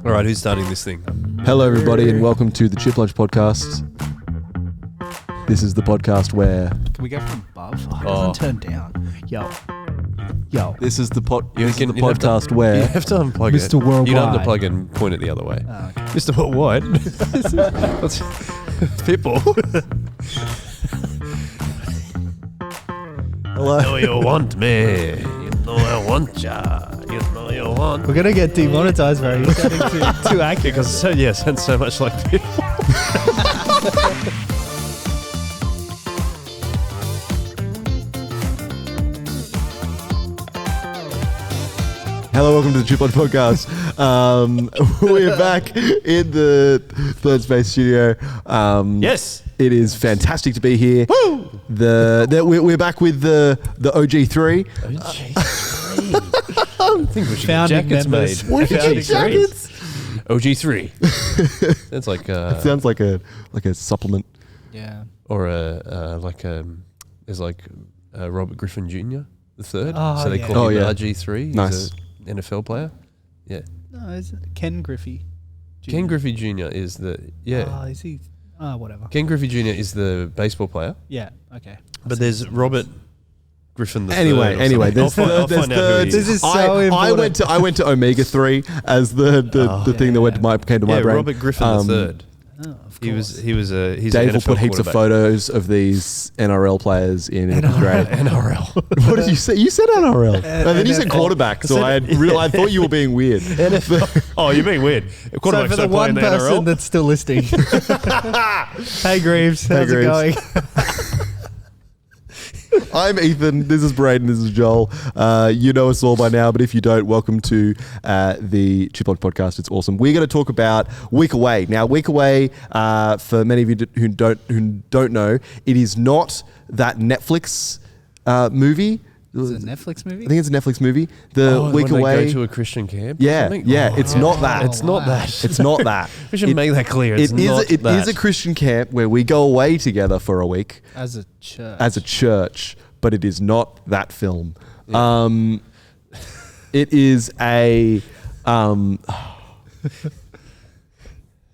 All right, who's starting this thing? Hello, everybody, and welcome to the Chip Lunch Podcast. This is the podcast where Can we go from above? Oh, it doesn't turn down. Yo. this is the podcast You where have to unplug it. Mr. Worldwide. You don't have to plug it and point it the other way. Oh, okay. Mr. Worldwide. What's people? hello. You know you want me. You know I want ya. You know you want. We're going to get demonetized, bro. You're sounding too accurate. Because sounds so much like people. Hello, welcome to the Chip Lunch Podcast. We're back in the Third Space Studio. Yes. It is fantastic to be here. Woo! We're back with the OG3. I think we should get Founding jackets members. made. What are jackets? OG3. That's like It sounds like a supplement. Yeah. or there's like Robert Griffin Jr. the third. Oh, so they yeah. call him yeah. RG3. He's Nice. an NFL player. Yeah. No, is it Ken Griffey? Jr.? Ken Griffey Jr. is the Oh, is he? Oh, whatever. Ken Griffey Jr. is the baseball player. Yeah, okay. But there's Robert Griffin the Anyway, third. there's I'll thirds. find out who he This is so I important. went to Omega 3 as the thing that came to my brain. Robert Griffin the third. Oh, of He course. was he's Dave an will NFL put heaps of quarterback. photos of these NRL players in it. It's great. NRL. What did you say? You said NRL. And then you said NFL. quarterback, so I thought you were being weird. Oh, you're being weird. So Quarterbacks for the don't play in one the person NRL. that's still listening. Hey, Greaves. How's Greaves. it going? I'm Ethan. This is Brayden. This is Joel. You know us all by now, but if you don't, welcome to the Chip Lunch Podcast. It's awesome. We're going to talk about Week Away. Now, Week Away, for many of you who don't know, it is not that Netflix movie. Is it a Netflix movie? I think it's a Netflix movie. The Week when Away. They go to a Christian camp. or Yeah, something? yeah. Oh, It's not that. It's not wow. that. It's not that. We should make that clear. It's It is not a Christian camp where we go away together for a week As a church. as a church, but it is not that film. Yeah. It is a.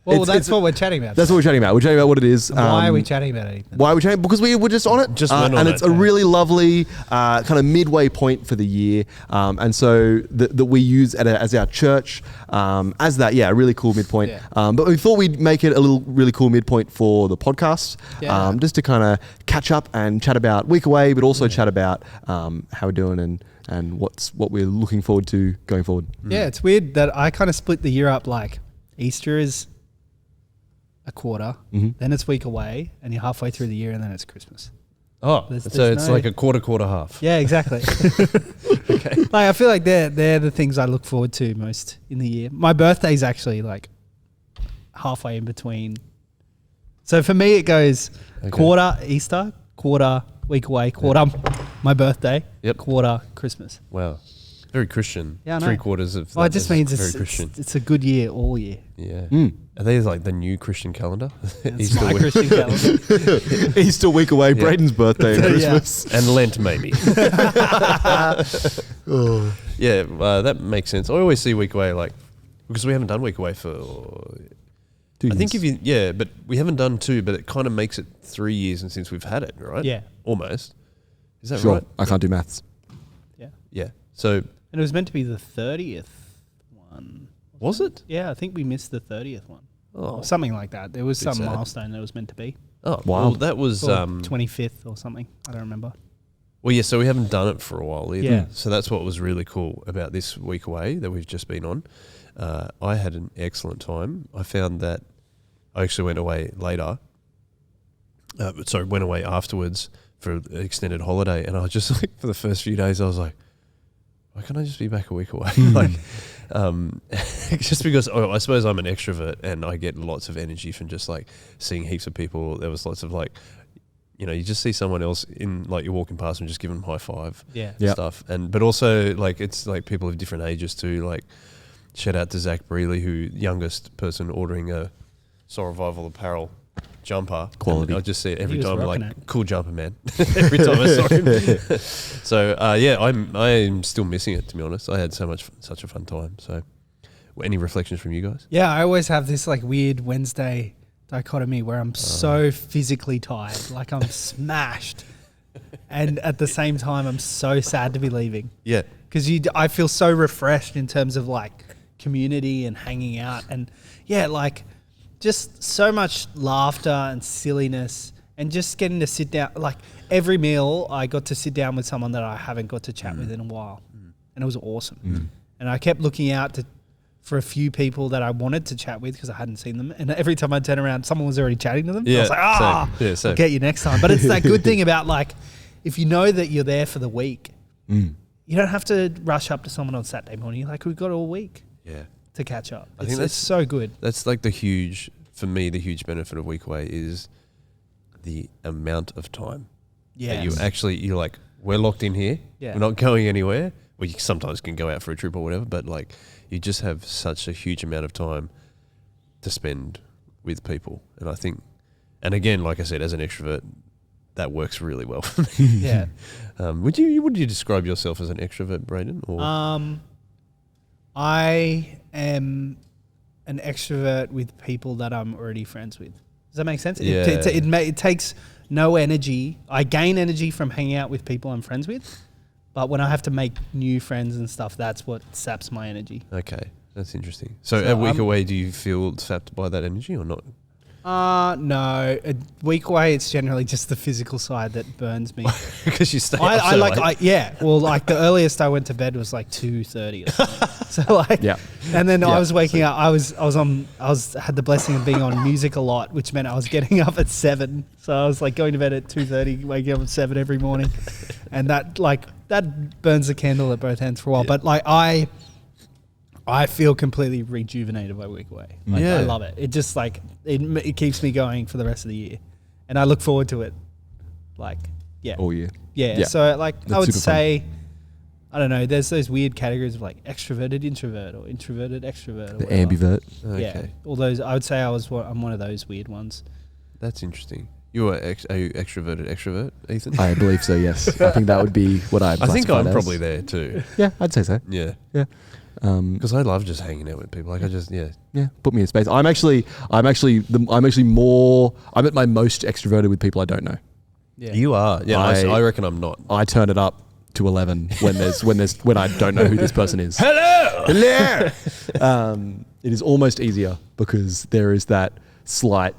Well, it's- that's what we're chatting about. That's what we're chatting about. We're chatting about what it is. Why are we chatting about it, Ethan? Why are we chatting? Because we were just on it. Just went on and it. it's a really lovely kind of midway point for the year. And so that we use as our church, as that, a really cool midpoint. Yeah. But we thought we'd make it a really cool midpoint for the podcast, Yeah. just to kind of catch up and chat about Week Away, but also chat about how we're doing and what we're looking forward to going forward. Yeah, it's weird that I kind of split the year up like Easter is a quarter, then it's Week Away, and you're halfway through the year, and then it's Christmas. Oh, There's so it's no- like a quarter half. Yeah, exactly. Okay. Like I feel like they're the things I look forward to most in the year. My birthday's actually like halfway in between. So for me, it goes quarter Easter, quarter Week Away, quarter my birthday, Yep. quarter Christmas. Wow. Very Christian. Yeah, I know. 3/4 of. Well, it that just is means very it's Christian. it's a good year all year. Yeah. Mm. Are they like the new Christian calendar? It's Easter my week. Christian calendar. Easter Week Away, Yeah. Brayden's birthday, and Yeah. Christmas. And Lent maybe. Oh. Yeah, that makes sense. I always see Week Away like because we haven't done Week Away for. I think if you but we haven't done 2, but it kind of makes it 3 years since we've had it, right? Yeah. Almost. Is that Sure, right? I can't do maths. Yeah. Yeah. So And it was meant to be the 30th one. was it? Yeah, I think we missed the 30th one. Oh. Or something like that. There was Bit some sad. milestone that was meant to be. Oh, Wow. well, that was Or 25th or something. I don't remember. well, yeah. So we haven't done it for a while either. Yeah. So that's what was really cool about this Week Away that we've just been on. I had an excellent time. I found that I actually went away later. Went away afterwards for an extended holiday, and I was just like, for the first few days, I was like, why can't I just be back a week away? Like, just because I suppose I'm an extrovert and I get lots of energy from just like seeing heaps of people. There was lots of like, you just see someone else in like you're walking past and just give them a high five, Yeah. Yeah. stuff. But also like it's like people of different ages too. Like shout out to Zach Brealey, who youngest person ordering a Soul Revival apparel jumper. Quality. And I just see it every was time. I'm rocking like, it. cool jumper, man. Every time I saw him. So I'm still missing it, to be honest. I had such a fun time. So Any reflections from you guys? Yeah, I always have this like weird Wednesday dichotomy where I'm so physically tired, like I'm smashed, and at the same time I'm so sad to be leaving. Yeah. Because I feel so refreshed in terms of like community and hanging out, and yeah, like just so much laughter and silliness, and just getting to sit down. Like every meal, I got to sit down with someone that I haven't got to chat with in a while, and it was awesome. And I kept looking out for a few people that I wanted to chat with because I hadn't seen them, and every time I turn around, someone was already chatting to them. Yeah, I was like, same. Yeah, same. I'll get you next time. But it's that good thing about like, if you know that you're there for the week, you don't have to rush up to someone on Saturday morning. Like, we've got all week to catch up. I think it's so good. That's like the huge benefit of week away is the amount of time. Yeah. That you're like, we're locked in here. Yeah. We're not going anywhere. Well, you sometimes can go out for a trip or whatever, but like you just have such a huge amount of time to spend with people. And I think, and again, like I said, as an extrovert, that works really well for me. Yeah. Would you describe yourself as an extrovert, Brayden? Or I am an extrovert with people that I'm already friends with. Does that make sense? Yeah. It takes no energy. I gain energy from hanging out with people I'm friends with, but when I have to make new friends and stuff, that's what saps my energy. Okay, that's interesting. So a week away, do you feel sapped by that energy or not? No. A week away, it's generally just the physical side that burns me. Because you stay up so late. Well, like the earliest I went to bed was like 2:30 or something. So like, Yeah. And then I was waking up. I had the blessing of being on music a lot, which meant I was getting up at 7. So I was like going to bed at 2:30, waking up at 7 every morning, and that burns the candle at both ends for a while. But like I feel completely rejuvenated by week away. Like, I love it. It just like it keeps me going for the rest of the year, and I look forward to it. Like all year. Yeah. So like That's I would super say, I don't know. There's those weird categories of like extroverted introvert or introverted extrovert. Or The whatever. ambivert. Okay. Yeah. All those. I would say I'm one of those weird ones. That's interesting. You are you extrovert, Ethan? I believe so. Yes, I think that would be what I'd. I think classify I'm it as. probably there too. Yeah, I'd say so. Yeah. Yeah. Because I love just hanging out with people. Like I just Put me in space. I'm at my most extroverted with people I don't know. Yeah. You are. Yeah. I reckon I'm not. I turn it up to 11 when I don't know who this person is. Hello. It is almost easier because there is that slight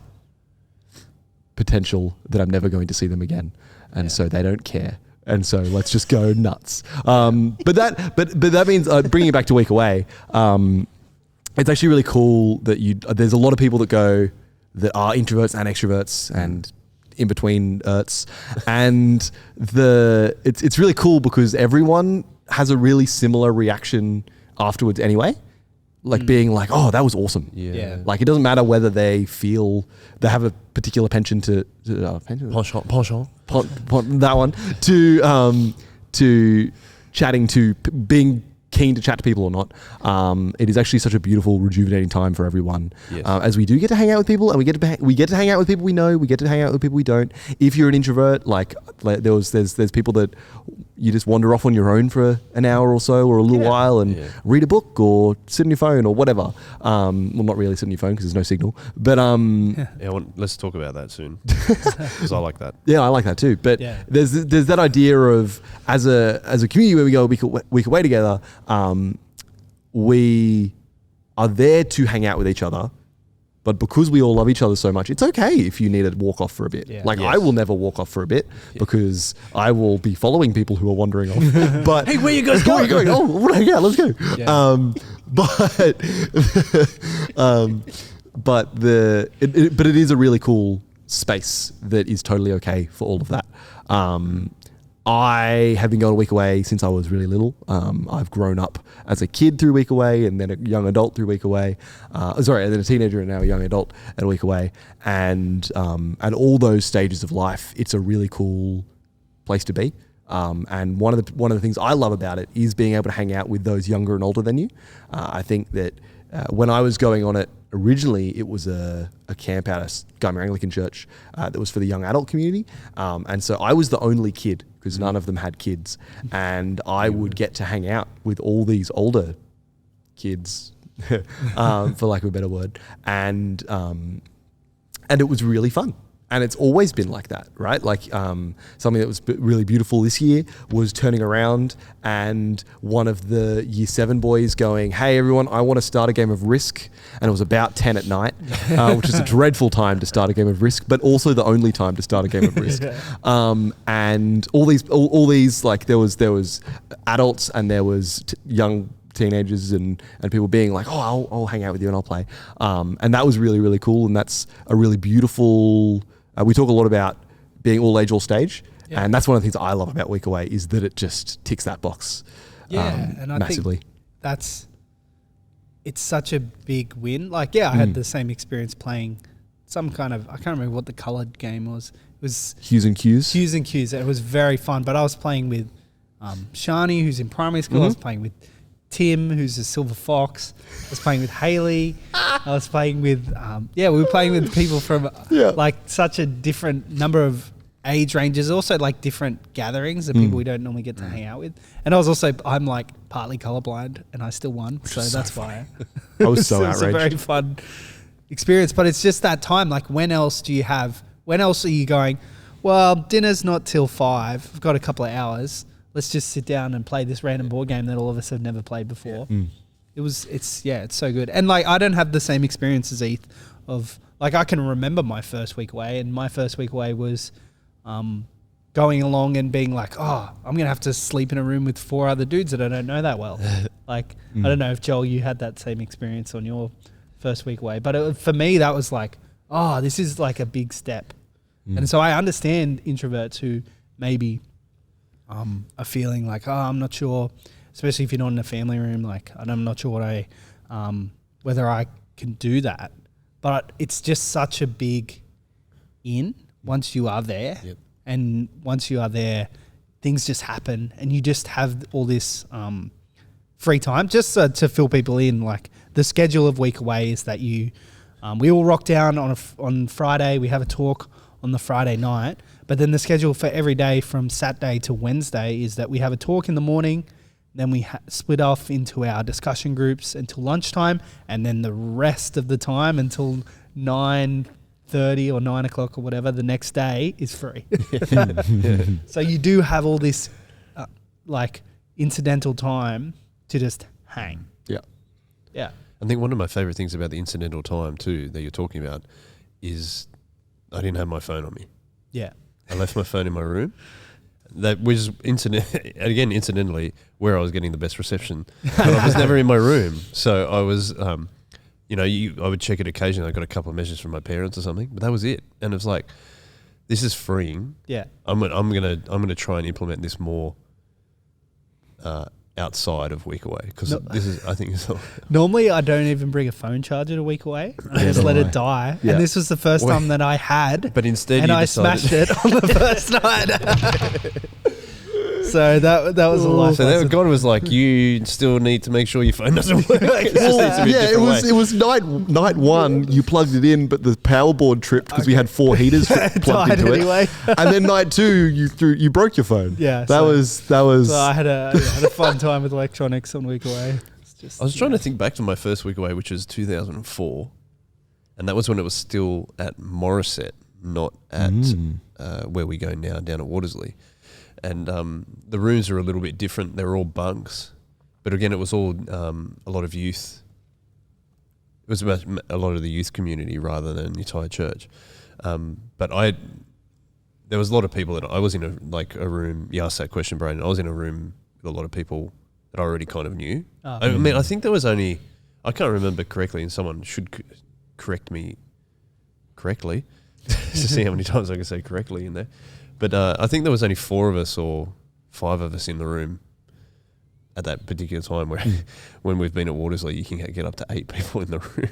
potential that I'm never going to see them again, and so they don't care. And so let's just go nuts. But that means bringing it back to week away. It's actually really cool that there's a lot of people that are introverts and extroverts and in between erts, and it's really cool because everyone has a really similar reaction afterwards anyway. Like being like, oh, that was awesome. Yeah. Like it doesn't matter whether they have a particular penchant Penchant. that one to chatting to being keen to chat to people or not. It is actually such a beautiful, rejuvenating time for everyone. Yes. As we do get to hang out with people, and we get to hang out with people we know. We get to hang out with people we don't. If you're an introvert, like there's people that you just wander off on your own for an hour or so, or a little while, and read a book or sit on your phone or whatever. Well, not really sit on your phone because there's no signal. But Let's talk about that soon because I like that. yeah, I like that too. But there's that idea of as a community where we go a week away together. We are there to hang out with each other, but because we all love each other so much, it's okay if you need to walk off for a bit. Yeah. I will never walk off for a bit because I will be following people who are wandering off. But Hey, where you guys going? Where are you going? Oh, yeah, let's go. Yeah. But it is a really cool space that is totally okay for all of that. I have been going a week away since I was really little. I've grown up as a kid through week away, and then a young adult through week away. And then a teenager, and now a young adult at a week away. And at all those stages of life, it's a really cool place to be. And one of the things I love about it is being able to hang out with those younger and older than you. I think that when I was going on it originally, it was a camp out of Guymer Anglican Church that was for the young adult community. And so I was the only kid because none of them had kids. And I would get to hang out with all these older kids for lack of a better word, and it was really fun. And it's always been like that, right? Like something that was really beautiful this year was turning around and one of the year 7 boys going, "Hey everyone, I want to start a game of Risk." And it was about 10 at night, which is a dreadful time to start a game of Risk, but also the only time to start a game of Risk. And all these like there was adults and there was young teenagers and people being like, "Oh, I'll hang out with you and I'll play." And that was really, really cool. And that's a really beautiful. We talk a lot about being all age, all stage. Yeah. And that's one of the things I love about Week Away is that it just ticks that box and I massively. Think it's such a big win. Like, I had the same experience playing some kind of, I can't remember what the coloured game was. It was Hues and Cues. Hues and Cues. It was very fun. But I was playing with Shani, who's in primary school. I was playing with Tim, who's a silver fox. I was playing with Haley. I was playing with, we were playing with people from like such a different number of age ranges, also like different gatherings of people we don't normally get to hang out with. And I'm like partly colorblind and I still won. So that's why. I was so outraged. It was a very fun experience, but it's just that time. Like when else are you going, well, dinner's not till 5. I've got a couple of hours. Let's just sit down and play this random board game that all of us have never played before. It's so good. And like, I don't have the same experience as Eth of like, I can remember my first week away, and my first week away was going along and being like, oh, I'm going to have to sleep in a room with 4 other dudes that I don't know that well. Like, I don't know if Joel, you had that same experience on your first week away, but for me, that was like, oh, this is like a big step. And so I understand introverts who maybe are feeling like, oh, I'm not sure, especially if you're not in a family room, like I'm not sure whether I can do that. But it's just such a big once you are there. Yep. And once you are there, things just happen and you just have all this free time just to fill people in. Like the schedule of Week Away is that we all rock down on Friday, we have a talk on the Friday night. But then the schedule for every day from Saturday to Wednesday is that we have a talk in the morning, then we split off into our discussion groups until lunchtime, and then the rest of the time until 9:30 or 9 o'clock or whatever the next day is free. So you do have all this like incidental time to just hang. Yeah. I think one of my favorite things about the incidental time too that you're talking about is I didn't have my phone on me. Yeah. I left my phone in my room. That was incidentally where I was getting the best reception. But I was never in my room. So I was, I would check it occasionally. I got a couple of messages from my parents or something, but that was it. And it was like, this is freeing. Yeah. I'm gonna try and implement this more outside of Week Away because I think it's normally I don't even bring a phone charger to Week Away. I just let it die. Yeah. And this was the first time that I had. But instead, I smashed it on the first night. So that was a life. So then God was like, you still need to make sure your phone doesn't work. It was night 1. You plugged it in, but the power board tripped because we had 4 heaters plugged into it. And then night 2, you broke your phone. Yeah, that was. So I had a fun time with electronics on Week Away. I was trying to think back to my first Week Away, which was 2004, and that was when it was still at Morisset, not at where we go now, down at Watersley. And the rooms are a little bit different. They're all bunks. But again, it was all a lot of youth. It was about a lot of the youth community rather than the entire church. But there was a lot of people that I was in a room. You asked that question, Brayden. I was in a room with a lot of people that I already kind of knew. Oh. I mean, I think there was only, I can't remember correctly, and someone should correct me correctly to see how many times I can say correctly in there. But I think there was only 4 of us or 5 of us in the room at that particular time. Where when we've been at Watersley, you can get up to 8 people in the room,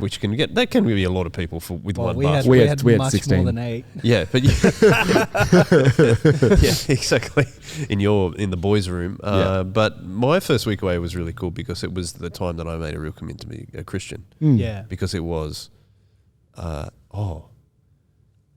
which can be a lot of people with one bus. We had much 16. more than 8. Yeah, but yeah, exactly. In the boys' room. But my first Week Away was really cool because it was the time that I made a real commitment to be a Christian. Yeah, because it was,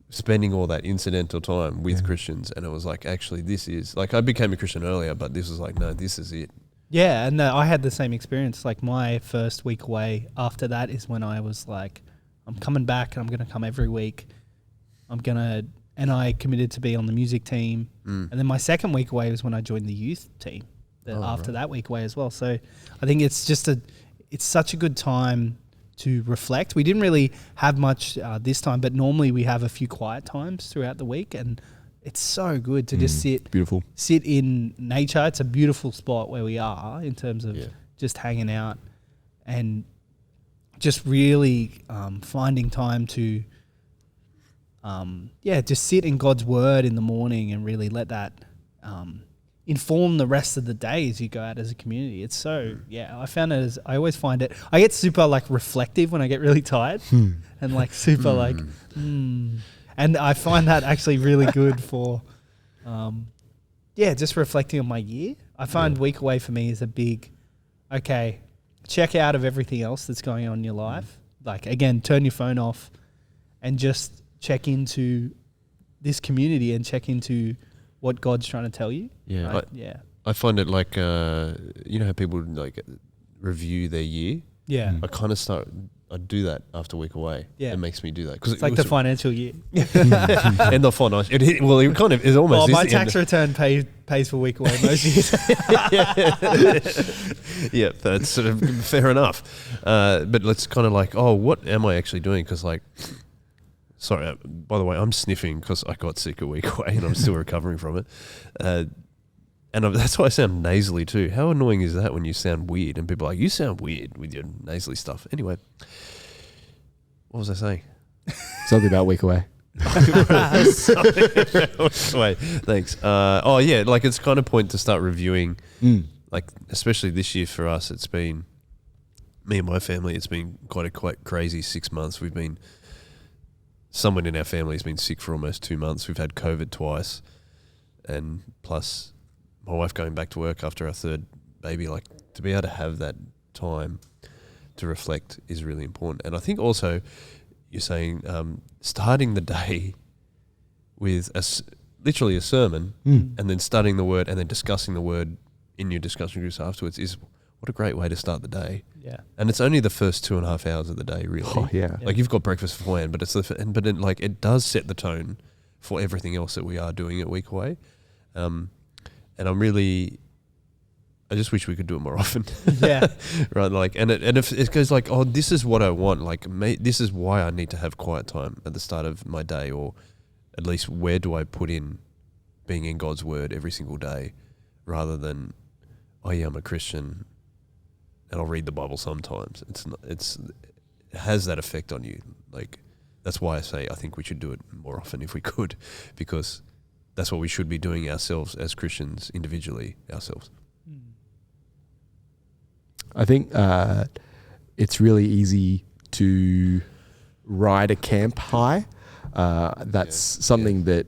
spending all that incidental time with Christians, and it was like, actually, this is like, I became a Christian earlier, but this was like, no, this is it. Yeah, and I had the same experience. Like my first week away after that is when I was like, I'm coming back and I'm going to come every week. And I committed to be on the music team. And then my second week away was when I joined the youth team after that week away as well. So I think it's such a good time to reflect. We didn't really have much this time, but normally we have a few quiet times throughout the week, and it's so good to just sit in nature. It's a beautiful spot where we are in terms of just hanging out and just really finding time to just sit in God's word in the morning and really let that inform the rest of the day as you go out as a community. It's so, I always find it, I get super like reflective when I get really tired and like super like, and I find that actually really good for, just reflecting on my year. I find week away for me is a big, check out of everything else that's going on in your life. Like again, turn your phone off and just check into this community and check into what God's trying to tell you. Yeah. Right? I find it like, you know how people like review their year? Yeah. I kind of I do that after a week away. Yeah. It makes me do that. Cause it's like the financial year. And the financial, it kind of is almost. My tax return pays for week away most years. Yeah, that's sort of fair enough. But it's kind of like, what am I actually doing? Because like, sorry, by the way, I'm sniffing because I got sick a week away and I'm still recovering from it. And that's why I sound nasally too. How annoying is that when you sound weird and people are like, you sound weird with your nasally stuff. Anyway, what was I saying? Something about week away. Wait, thanks. Like it's kind of point to start reviewing, like especially this year for us, it's been, me and my family, it's been quite crazy 6 months. We've been, someone in our family has been sick for almost 2 months. We've had COVID twice, and plus my wife going back to work after our third baby. Like to be able to have that time to reflect is really important. And I think also you're saying starting the day with literally a sermon and then studying the word and then discussing the word in your discussion groups afterwards is what a great way to start the day. Yeah. And it's only the first 2.5 hours of the day, really. Oh, yeah. Like you've got breakfast beforehand, but it does set the tone for everything else that we are doing at Week Away. And I just wish we could do it more often. Yeah. Right. Like, and if it goes like, this is what I want. Like, this is why I need to have quiet time at the start of my day, or at least where do I put in being in God's word every single day, rather than, I'm a Christian and I'll read the Bible sometimes. It has that effect on you. Like, that's why I say I think we should do it more often if we could, because that's what we should be doing ourselves as Christians individually ourselves. I think it's really easy to ride a camp high. That's something that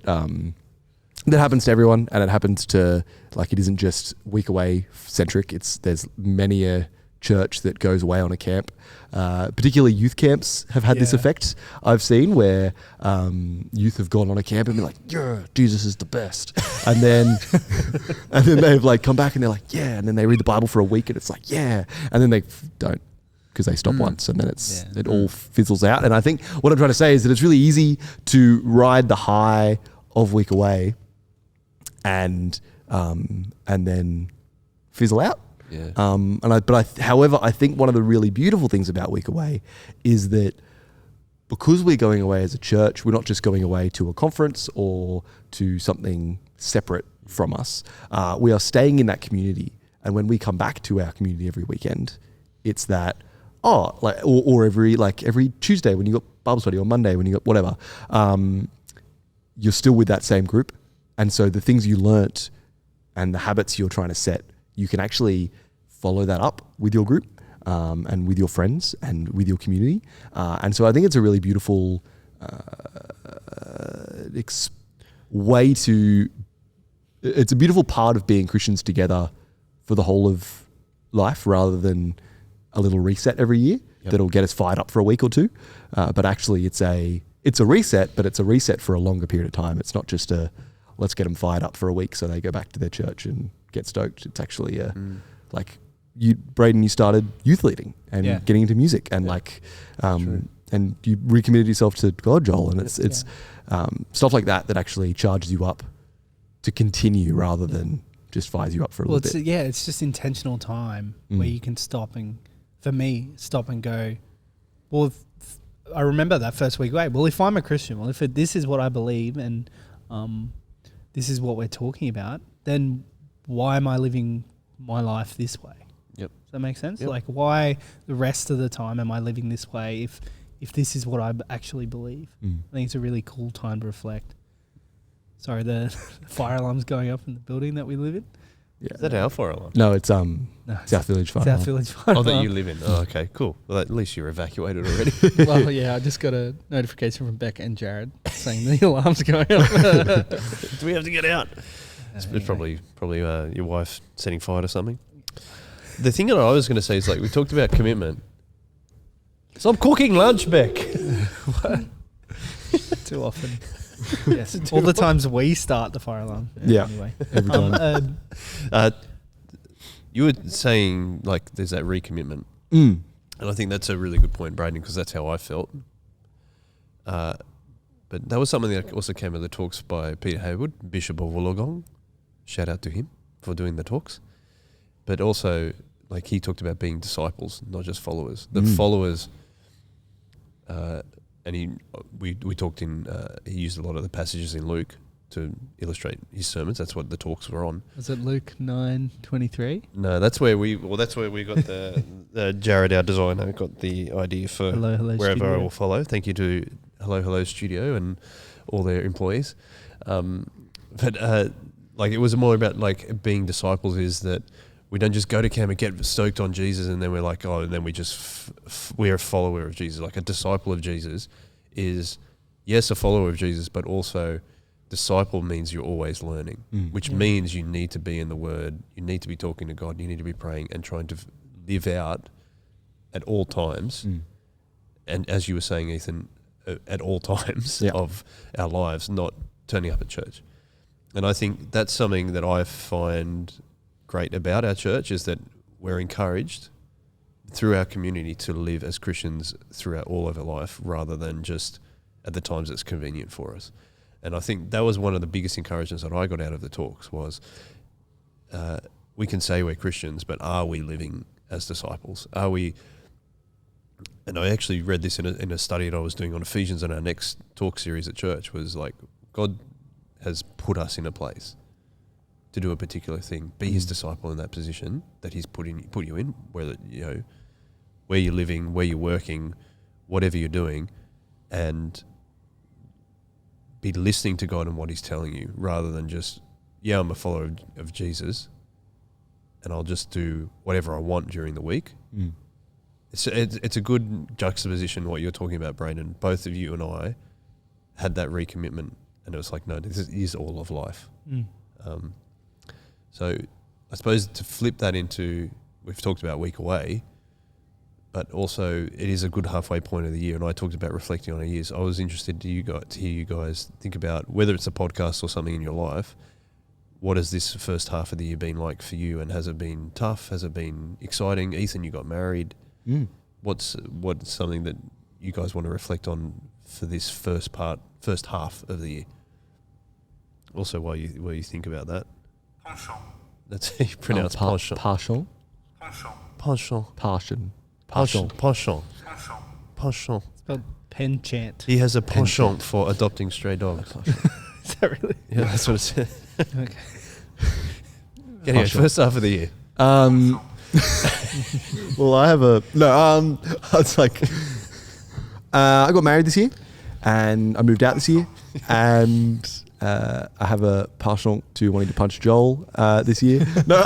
happens to everyone, and it happens to, like, it isn't just Week Away centric. There's many a church that goes away on a camp. Particularly youth camps have had this effect, I've seen, where youth have gone on a camp and been like, yeah, Jesus is the best. And then they've like come back and they're like, yeah. And then they read the Bible for a week and it's like, yeah. And then they don't, because they stop once, and then it all fizzles out. And I think what I'm trying to say is that it's really easy to ride the high of Week Away and then fizzle out. Yeah. However, I think one of the really beautiful things about Week Away is that because we're going away as a church, we're not just going away to a conference or to something separate from us. We are staying in that community, and when we come back to our community every weekend, it's that or every Tuesday when you got Bible study, or Monday when you got whatever, you're still with that same group, and so the things you learnt and the habits you're trying to set, you can actually follow that up with your group and with your friends and with your community. And so I think it's a really beautiful it's a beautiful part of being Christians together for the whole of life, rather than a little reset every year that'll get us fired up for a week or two. But actually it's a reset, but it's a reset for a longer period of time. It's not just let's get them fired up for a week so they go back to their church and get stoked. It's actually like Brayden, you started youth leading and Yeah. getting into music and and you recommitted yourself to God, Joel, and it's stuff like that actually charges you up to continue rather than just fires you up for a little bit. It's just intentional time where you can stop and go, well, I remember that first week, well, if I'm a Christian, if this is what I believe and this is what we're talking about, then why am I living my life this way? Yep. Does that make sense? Yep. Like, why the rest of the time am I living this way if this is what I actually believe? I think it's a really cool time to reflect. Sorry, the fire alarm's going up in the building that we live in. Yeah. Is that our fire alarm? No, it's South Village fire. South Village fire Oh, that alarm. you live in. Oh, okay, cool. Well, at least you're evacuated already. Well, yeah, I just got a notification from Becca and Jared saying the alarm's going up. Do we have to get out? It's Anyway. probably your wife setting fire to something. The thing that I was going to say is, like, we talked about commitment. Stop cooking lunch, Beck. Too often. Yes, all the times we start the fire alarm. Yeah. Anyway. Every time. You were saying, like, there's that recommitment. Mm. And I think that's a really good point, Brayden, because that's how I felt. But that was something that also came out of the talks by Peter Haywood, Bishop of Wollongong. Shout out to him for doing the talks. But also, like, he talked about being disciples, not just followers. The followers, and we talked in, he used a lot of the passages in Luke to illustrate his sermons. That's what the talks were on. Was it Luke 9:23? No, that's where we got the Jared, our designer, got the idea for Hello wherever Studio. I will follow. Thank you to Hello Studio and all their employees. Like, it was more about, like, being disciples is that we don't just go to camp and get stoked on Jesus and then we're like, oh, and then we just we're a follower of Jesus. Like, a disciple of Jesus is, yes, a follower of Jesus, but also disciple means you're always learning, which means you need to be in the Word, you need to be talking to God, you need to be praying and trying to live out at all times. And as you were saying, Ethan, at all times of our lives, not turning up at church. And I think that's something that I find great about our church is that we're encouraged through our community to live as Christians throughout all of our life rather than just at the times it's convenient for us. And I think that was one of the biggest encouragements that I got out of the talks was we can say we're Christians, but are we living as disciples? Are we... And I actually read this in a study that I was doing on Ephesians in our next talk series at church was like, God has put us in a place to do a particular thing, be his disciple in that position that he's put you in, whether, you know, where you're living, where you're working, whatever you're doing, and be listening to God and what he's telling you rather than just, yeah, I'm a follower of Jesus and I'll just do whatever I want during the week. It's a good juxtaposition what you're talking about, Brayden. Both of you and I had that recommitment and it was like, no, this is all of life. So I suppose to flip that into, we've talked about week away, but also it is a good halfway point of the year. And I talked about reflecting on our years. I was interested to hear you guys think about whether it's a podcast or something in your life. What has this first half of the year been like for you? And has it been tough? Has it been exciting? Ethan, you got married. What's something that you guys want to reflect on for this first half of the year? Also, while you think about that. Penchant. That's how you pronounce penchant. Partial. Penchant. Passion. Penchant. Penchant. Penchant. It's spelled penchant. He has a penchant for adopting stray dogs. Is that really? Yeah, that's what it said. Okay. Anyway, Penchant. first half of the year. Well, I have it's like, I got married this year and I moved out this year and I have a passion to wanting to punch Joel this year. No,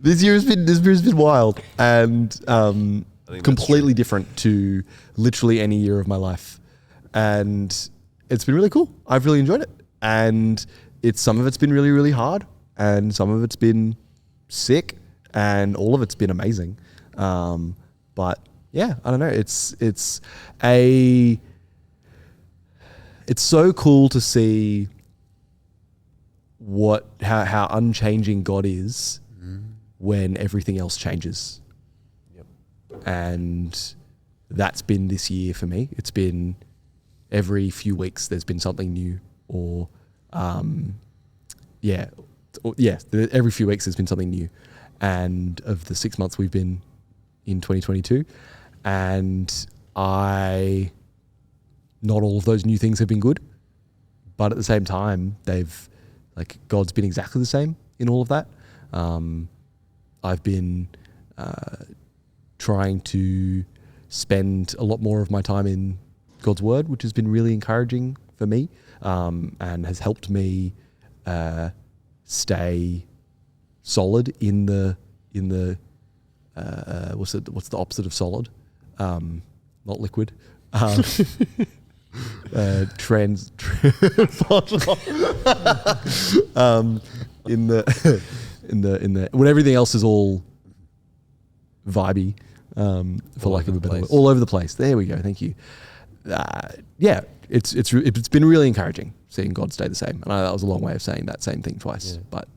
this year has been wild and that's completely different to literally any year of my life. And it's been really cool. I've really enjoyed it. And some of it's been really, really hard. And some of it's been sick. And all of it's been amazing. But yeah, I don't know. It's a it's so cool to see how unchanging God is when everything else changes. Yep. And that's been this year for me. It's been every few weeks there's been something new, or every few weeks there's been something new. And of the 6 months we've been in 2022, and not all of those new things have been good, but at the same time, God's been exactly the same in all of that. I've been trying to spend a lot more of my time in God's Word, which has been really encouraging for me, and has helped me stay solid in the what's the opposite of solid? Not liquid. In the when everything else is all vibey, for lack of a better word, all over the place. There we go. Thank you. It's been really encouraging seeing God stay the same. And that was a long way of saying that same thing twice, but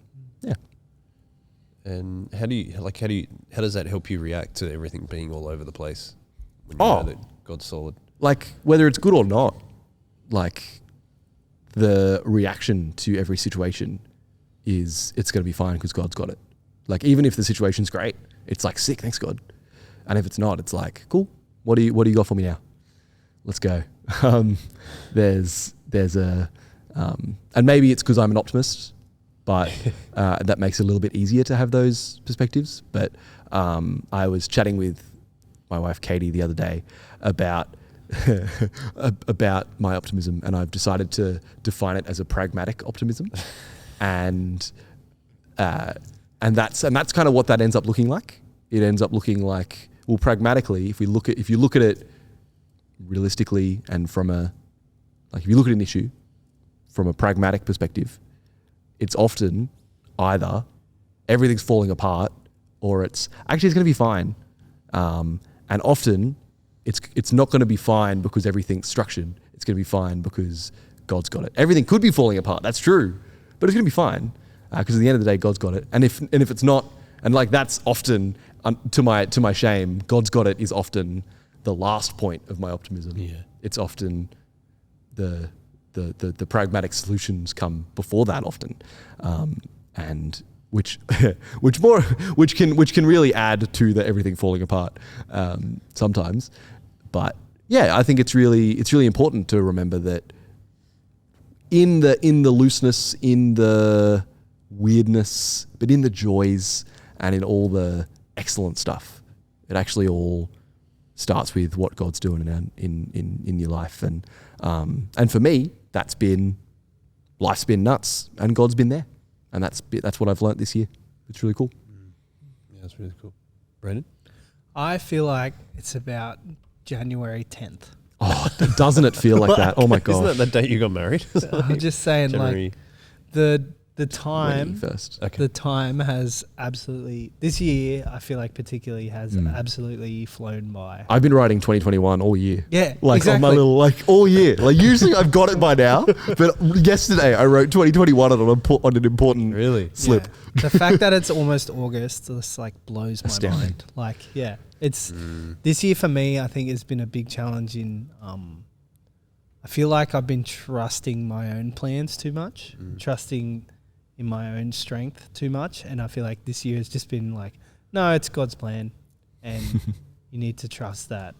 yeah. And how does that help you react to everything being all over the place when you know that God's solid? Like, whether it's good or not, like, the reaction to every situation is it's going to be fine because God's got it. Like, even if the situation's great, it's like, sick, thanks God. And if it's not, it's like, cool, what do you got for me now? Let's go. There's a and maybe it's because I'm an optimist, but that makes it a little bit easier to have those perspectives. But I was chatting with my wife Katie the other day about my optimism, and I've decided to define it as a pragmatic optimism, and that's kind of what that ends up looking like. It ends up looking like, well, pragmatically, if you look at it realistically, and if you look at an issue from a pragmatic perspective, it's often either everything's falling apart or it's going to be fine, and often it's not going to be fine because everything's structured. It's going to be fine because God's got it. Everything could be falling apart. That's true, but it's going to be fine because at the end of the day, God's got it. And if it's not, and like, that's often, to my shame, God's got it is often the last point of my optimism. Yeah. It's often the pragmatic solutions come before that often, and which can really add to the everything falling apart sometimes. But yeah, I think it's really important to remember that in the looseness, in the weirdness, but in the joys and in all the excellent stuff, it actually all starts with what God's doing in your life. And for me, life's been nuts and God's been there. And that's what I've learnt this year. It's really cool. Yeah, that's really cool. Brayden? I feel like it's about January 10th. Oh, doesn't it feel like that? Oh my God. Isn't that the date you got married? I'm just saying, January. like, the time first. Okay. The time has absolutely, this year I feel like particularly has absolutely flown by. I've been writing 2021 all year. Yeah, like exactly. on my little, like, all year. Like, usually I've got it by now, but yesterday I wrote 2021 on an important slip. Yeah. The fact that it's almost August just like blows my Astounding. mind. Like, yeah, it's this year for me, I think it's been a big challenge in I feel like I've been trusting my own plans too much, trusting in my own strength too much, and I feel like this year has just been like, no, it's God's plan, and you need to trust that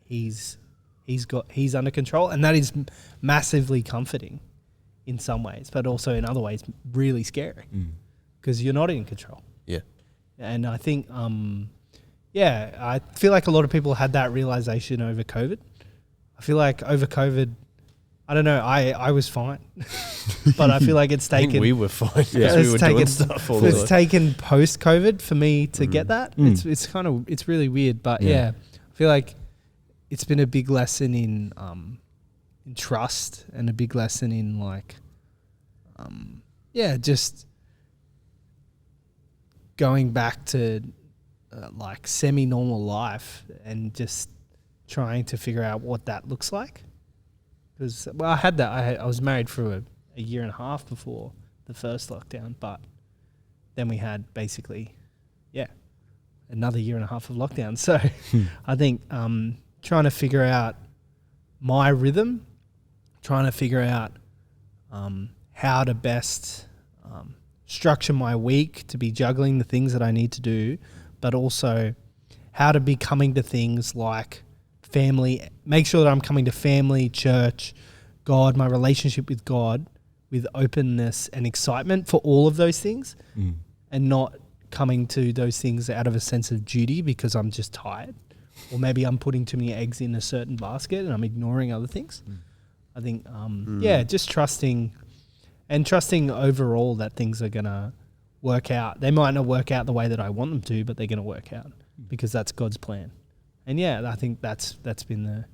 He's under control, and that is massively comforting in some ways, but also in other ways really scary because you're not in control. Yeah. And I think, I feel like a lot of people had that realization over COVID. I feel like over COVID, I don't know, I was fine, but I feel like it's taken. I think we were fine. Yeah, we were doing stuff all the it's time. taken post COVID for me to get that. It's really weird, but yeah, I feel like it's been a big lesson in trust, and a big lesson in like, just going back to like semi-normal life and just trying to figure out what that looks like. Because, well, I had that. I was married for a year and a half before the first lockdown, but then we had basically, another year and a half of lockdown. So I think trying to figure out my rhythm, trying to figure out how to best structure my week to be juggling the things that I need to do, but also how to be coming to things like family, make sure that I'm coming to family, church, God, my relationship with God with openness and excitement for all of those things, and not coming to those things out of a sense of duty because I'm just tired, or maybe I'm putting too many eggs in a certain basket and I'm ignoring other things. I think, just trusting overall that things are going to work out. They might not work out the way that I want them to, but they're going to work out because that's God's plan. And I think that's been the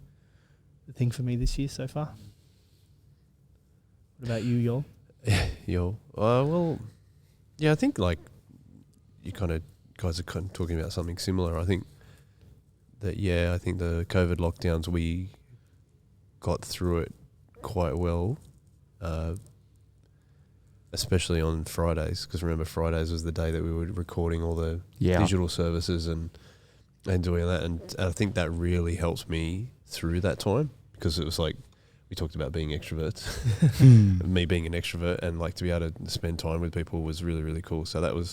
thing for me this year so far. What about you, Yol? I think like you guys are kind of talking about something similar. I think that, I think the COVID lockdowns, we got through it quite well, especially on Fridays, because remember Fridays was the day that we were recording all the digital services and doing that, and I think that really helped me through that time, because it was like we talked about being extroverts, me being an extrovert, and like to be able to spend time with people was really, really cool. So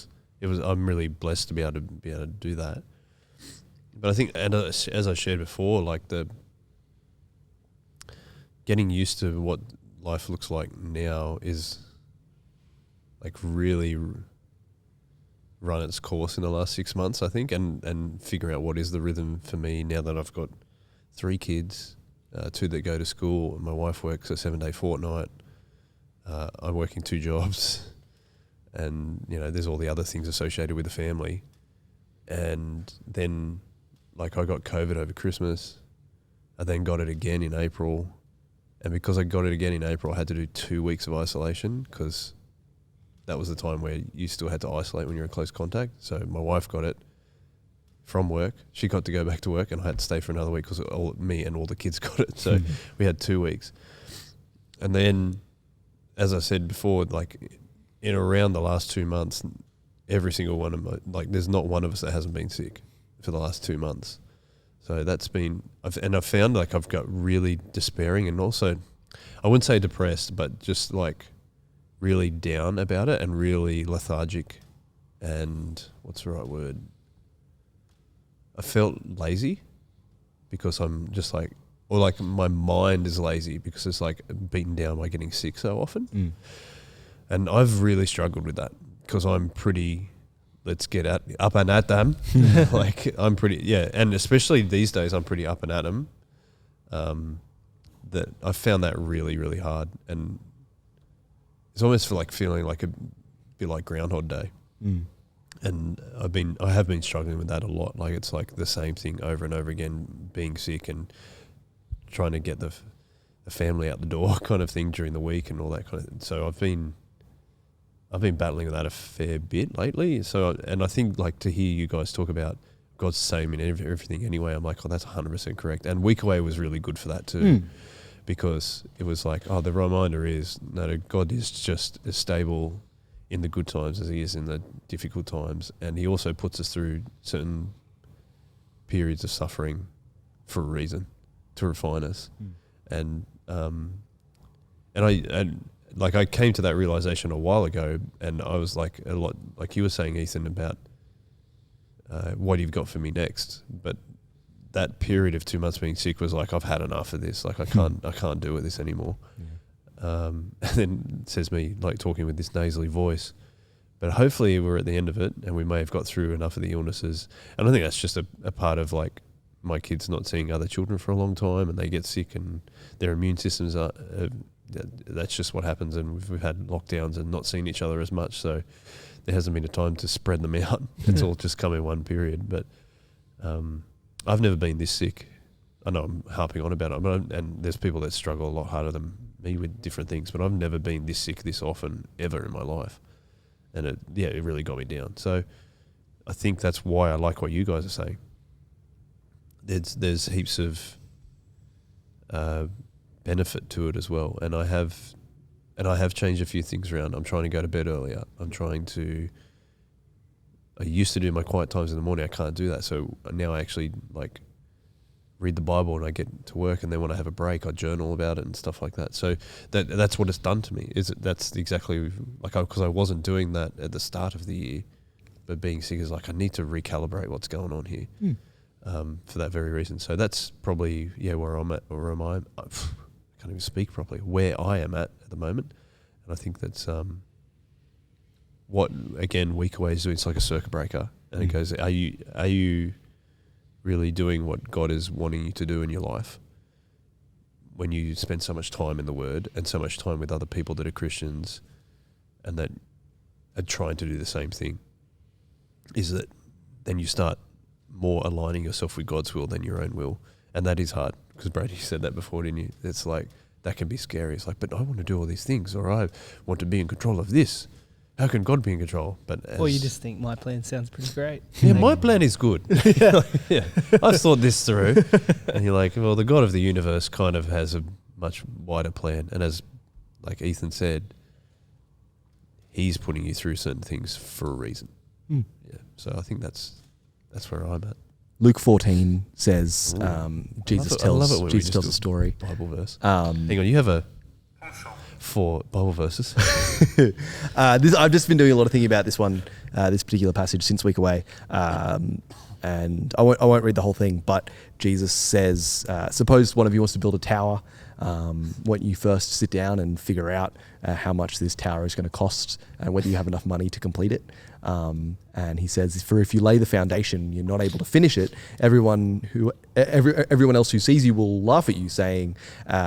I'm really blessed to be able to do that. But I think, and as I shared before, like the getting used to what life looks like now is like really run its course in the last 6 months, I think, and figure out what is the rhythm for me now that I've got 3 kids, 2 that go to school, and my wife works a 7-day fortnight. I'm working 2 jobs, and there's all the other things associated with the family. And then like I got COVID over Christmas. I then got it again in April, and because I got it again in April, I had to do 2 weeks of isolation, because that was the time where you still had to isolate when you're in close contact. So my wife got it from work. She got to go back to work, and I had to stay for another week because me and all the kids got it. So we had 2 weeks. And then, as I said before, like in around the last 2 months, every single one of there's not one of us that hasn't been sick for the last 2 months. So that's been, I've found like I've got really despairing, and also, I wouldn't say depressed, but just like really down about it, and really lethargic, and what's the right word? I felt lazy because I'm just like, or like my mind is lazy because it's like beaten down by getting sick so often. And I've really struggled with that because I'm pretty, let's get up and at them. Like I'm pretty, and especially these days I'm pretty up and at them. That I found that really, really hard, and it's almost like feeling like a bit like Groundhog Day. And I have been struggling with that a lot. Like it's like the same thing over and over again, being sick and trying to get the family out the door kind of thing during the week and all that kind of. So I've been battling with that a fair bit lately. So, and I think like to hear you guys talk about God's the same in everything anyway, I'm like, oh, that's 100% correct. And Week Away was really good for that too, because it was like, oh, the reminder is, no, God is just as stable in the good times as he is in the difficult times. And he also puts us through certain periods of suffering for a reason, to refine us. And I came to that realization a while ago, and I was like, a lot like you were saying, Ethan, about what you've got for me next. But that period of 2 months being sick was like, I've had enough of this. Like I can't do with this anymore. And then it says me like talking with this nasally voice, but hopefully we're at the end of it, and we may have got through enough of the illnesses. And I think that's just a part of like my kids not seeing other children for a long time, and they get sick, and their immune systems are. That's just what happens, and we've had lockdowns and not seen each other as much, so there hasn't been a time to spread them out. It's all just come in one period. But I've never been this sick. I know I'm harping on about it, and there's people that struggle a lot harder than me with different things, but I've never been this sick this often ever in my life, and it really got me down. So I think that's why I like what you guys are saying. There's heaps of benefit to it as well. And I have changed a few things around. I'm trying to go to bed earlier. I used to do my quiet times in the morning. I can't do that. So now I actually like read the Bible and I get to work, and then when I have a break, I journal about it and stuff like that. So that's what it's done to me. That's exactly like, because I wasn't doing that at the start of the year, but being sick is like, I need to recalibrate what's going on here, for that very reason. So that's probably where I'm at, or am I? I can't even speak properly. Where I am at the moment, and I think that's what again Week Away is doing. It's like a circuit breaker, and it goes, are you really doing what God is wanting you to do in your life when you spend so much time in the Word and so much time with other people that are Christians and that are trying to do the same thing? Is that then you start more aligning yourself with God's will than your own will, and that is hard, because Brady said that before, didn't you? It's like, that can be scary. It's like, but I want to do all these things, or I want to be in control of this. How can God be in control? But or you just think my plan sounds pretty great. Yeah, my plan is good. Yeah, I've thought this through. And you're like, well, the God of the universe kind of has a much wider plan. And as like Ethan said, he's putting you through certain things for a reason. Yeah. So I think that's where I'm at. Luke 14 says, Jesus tells a story. Bible verse. Hang on, you have a 4 Bible verses. I've just been doing a lot of thinking about this one, this particular passage since Week Away, and I won't read the whole thing. But Jesus says, suppose one of you wants to build a tower. Won't you first sit down and figure out how much this tower is going to cost and whether you have enough money to complete it? And he says, for if you lay the foundation, you're not able to finish it, everyone else who sees you will laugh at you, saying,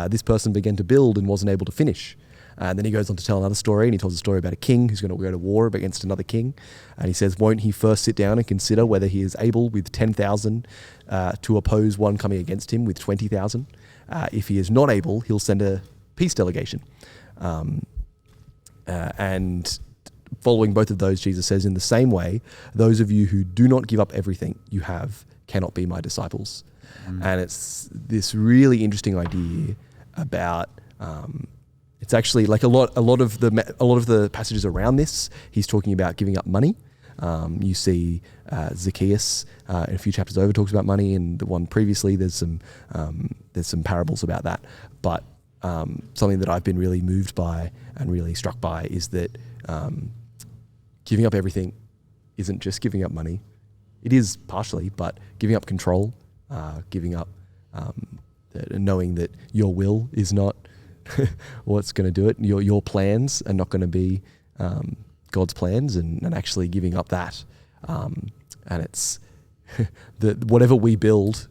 this person began to build and wasn't able to finish. And then he goes on to tell another story, and he tells a story about a king who's going to go to war against another king. And he says, won't he first sit down and consider whether he is able with 10,000 to oppose one coming against him with 20,000? If he is not able, he'll send a peace delegation. And following both of those, Jesus says, in the same way, those of you who do not give up everything you have cannot be my disciples. And it's this really interesting idea about, it's actually like a lot of the passages around this, he's talking about giving up money. You see Zacchaeus in a few chapters over talks about money, and the one previously there's some parables about that. But something that I've been really moved by and really struck by is that giving up everything isn't just giving up money. It is partially, but giving up control, giving up knowing that your will is not what's going to do it. Your plans are not going to be God's plans, and actually giving up that. And it's whatever we build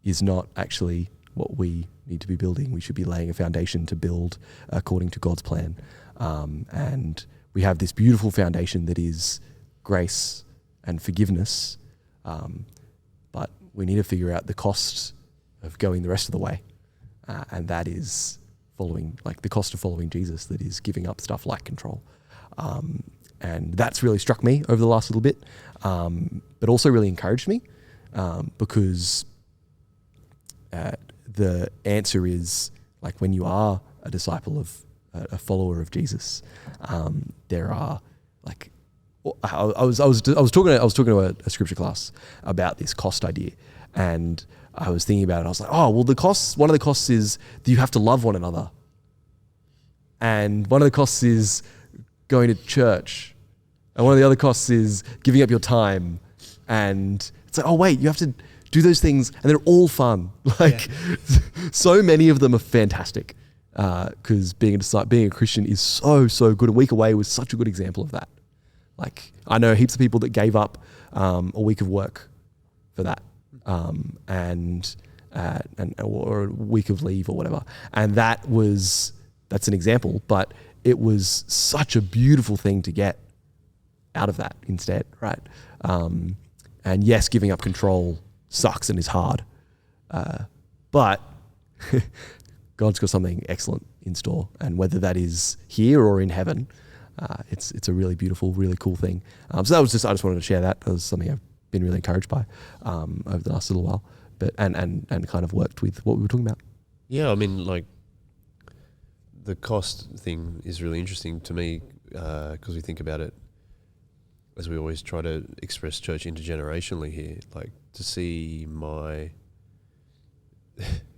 is not actually what we need to be building. We should be laying a foundation to build according to God's plan. And we have this beautiful foundation that is grace and forgiveness. But we need to figure out the cost of going the rest of the way. And that is following, like the cost of following Jesus, that is giving up stuff like control. And that's really struck me over the last little bit, but also really encouraged me, because the answer is, like, when you are a disciple of a follower of Jesus, there are like, I was talking to a scripture class about this cost idea, and I was thinking about it. I was like, oh, well, one of the costs is that you have to love one another, and one of the costs is going to church, and one of the other costs is giving up your time. And it's like, oh wait, you have to do those things, and they're all fun. Like, so many of them are fantastic, because being a Christian is so good. A Week Away was such a good example of that. Like, I know heaps of people that gave up a week of work for that, or a week of leave or whatever, and that's an example. But it was such a beautiful thing to get out of that instead, right? And yes, giving up control sucks and is hard, but God's got something excellent in store, and whether that is here or in heaven, it's a really beautiful, really cool thing. So I just wanted to share that. That was something I've been really encouraged by over the last little while, but and kind of worked with what we were talking about. Yeah, I mean, like, the cost thing is really interesting to me because we think about it as we always try to express church intergenerationally here. Like to see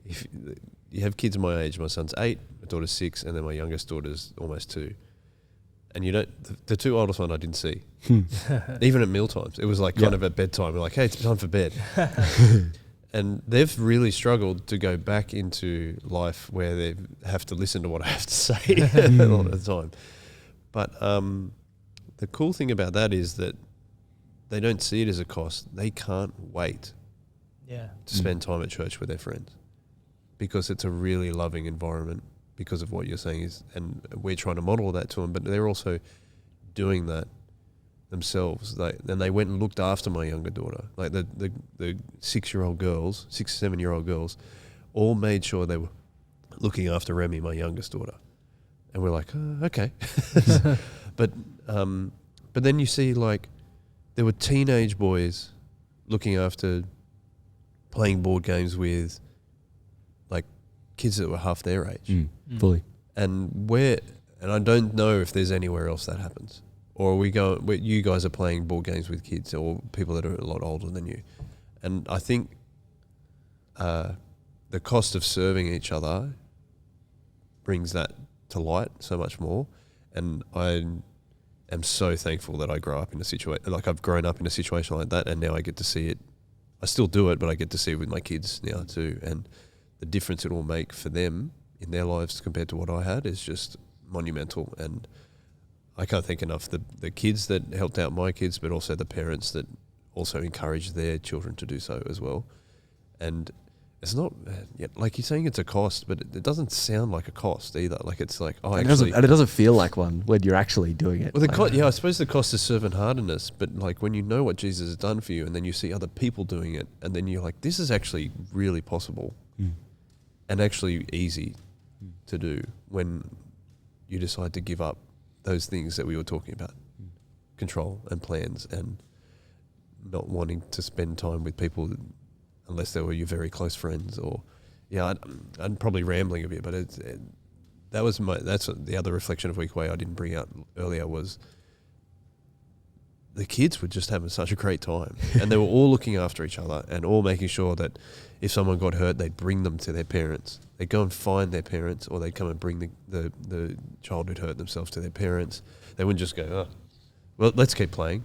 if you have kids my age, my son's 8, my daughter's 6, and then my youngest daughter's almost 2. And you don't, the 2 oldest one I didn't see. Even at meal times. It was like kind of at bedtime. We're like, hey, it's time for bed. And they've really struggled to go back into life where they have to listen to what I have to say a lot of the time. But the cool thing about that is that they don't see it as a cost. They can't wait to spend time at church with their friends because it's a really loving environment because of what you're saying is, and we're trying to model that to them, but they're also doing that themselves. Then they went and looked after my younger daughter. Like the 6-year-old girls, 6 or 7-year-old girls, all made sure they were looking after Remy, my youngest daughter. And we're like, oh, okay. But then you see like there were teenage boys looking after playing board games with like kids that were half their age. Fully. And I don't know if there's anywhere else that happens. Or you guys are playing board games with kids or people that are a lot older than you. And I think the cost of serving each other brings that to light so much more. And I am so thankful that I grew up in a situation, like I've grown up in a situation like that, and now I get to see it. I still do it, but I get to see it with my kids now too. And the difference it will make for them in their lives compared to what I had is just monumental. And I can't thank enough the kids that helped out my kids, but also the parents that also encouraged their children to do so as well. And it's not, like you're saying it's a cost, but it doesn't sound like a cost either. Like it's like, and it doesn't feel like one when you're actually doing it. Well, I suppose the cost is servant-heartedness, but like when you know what Jesus has done for you and then you see other people doing it and then you're like, this is actually really possible and actually easy to do when you decide to give up those things that we were talking about, control and plans and not wanting to spend time with people unless they were your very close friends. Or I'm probably rambling a bit, but that's the other reflection of Week Away I didn't bring out earlier was the kids were just having such a great time and they were all looking after each other and all making sure that if someone got hurt, they'd bring them to their parents. They'd go and find their parents, or they'd come and bring the child who'd hurt themselves to their parents. They wouldn't just go, oh, well, let's keep playing.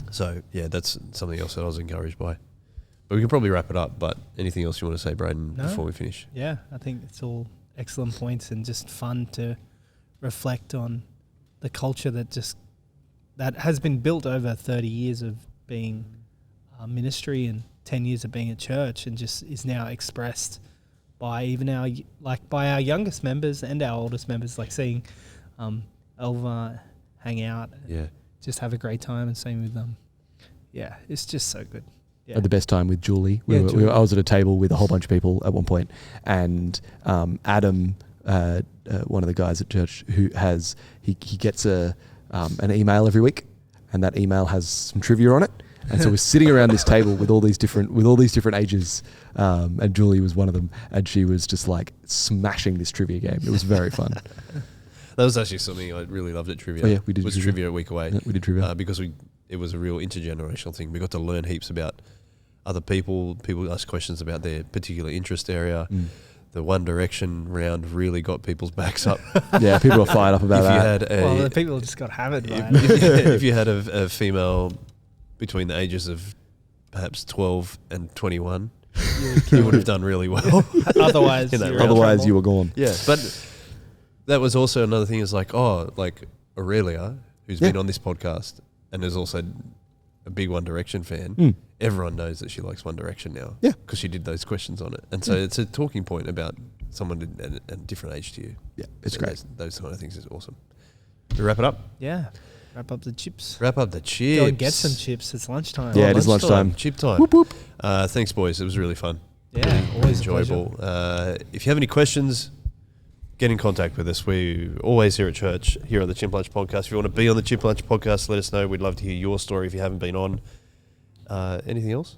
So, yeah, that's something else that I was encouraged by. But we can probably wrap it up. But anything else you want to say, Brayden, before we finish? Yeah, I think it's all excellent points and just fun to reflect on the culture that has been built over 30 years of being ministry and 10 years of being a church, and just is now expressed by even by our youngest members and our oldest members, like seeing Elva hang out, just have a great time, and same with them. Yeah, it's just so good. Yeah. Had the best time with Julie. I was at a table with a whole bunch of people at one point, and Adam, one of the guys at church, who he gets an email every week, and that email has some trivia on it. And so we're sitting around this table with all these different ages, and Julie was one of them, and she was just like smashing this trivia game. It was very fun. That was actually something I really loved at trivia. Oh yeah, we did trivia at Week Away. Yeah, we did trivia because it was a real intergenerational thing. We got to learn heaps about other people. People asked questions about their particular interest area. The One Direction round really got people's backs up. Yeah, people were fired up about that. The people just got hammered by it. If you had a female between the ages of perhaps 12 and 21, you would have done really well. Otherwise, you were gone. Yeah, but that was also another thing. Is like Aurelia, who's been on this podcast and is also a big One Direction fan. Everyone knows that she likes One Direction now. Yeah, because she did those questions on it, and so it's a talking point about someone at a different age to you. Yeah, it's great. Those kind of things is awesome. We wrap it up. Yeah. Wrap up the chips. Go and get some chips. It's lunchtime. Yeah, it is lunchtime. Chip time. Whoop, whoop. Thanks, boys. It was really fun. Yeah, really always enjoyable. If you have any questions, get in contact with us. We're always here at church, here on the Chimp Lunch Podcast. If you want to be on the Chimp Lunch Podcast, let us know. We'd love to hear your story if you haven't been on. Anything else?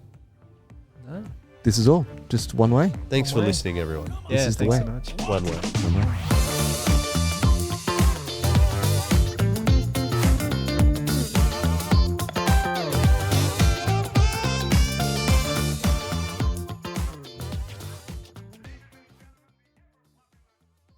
No. This is all. Just one way. Thanks for listening, everyone. Yeah, this is thanks the way. so much. One way. One way.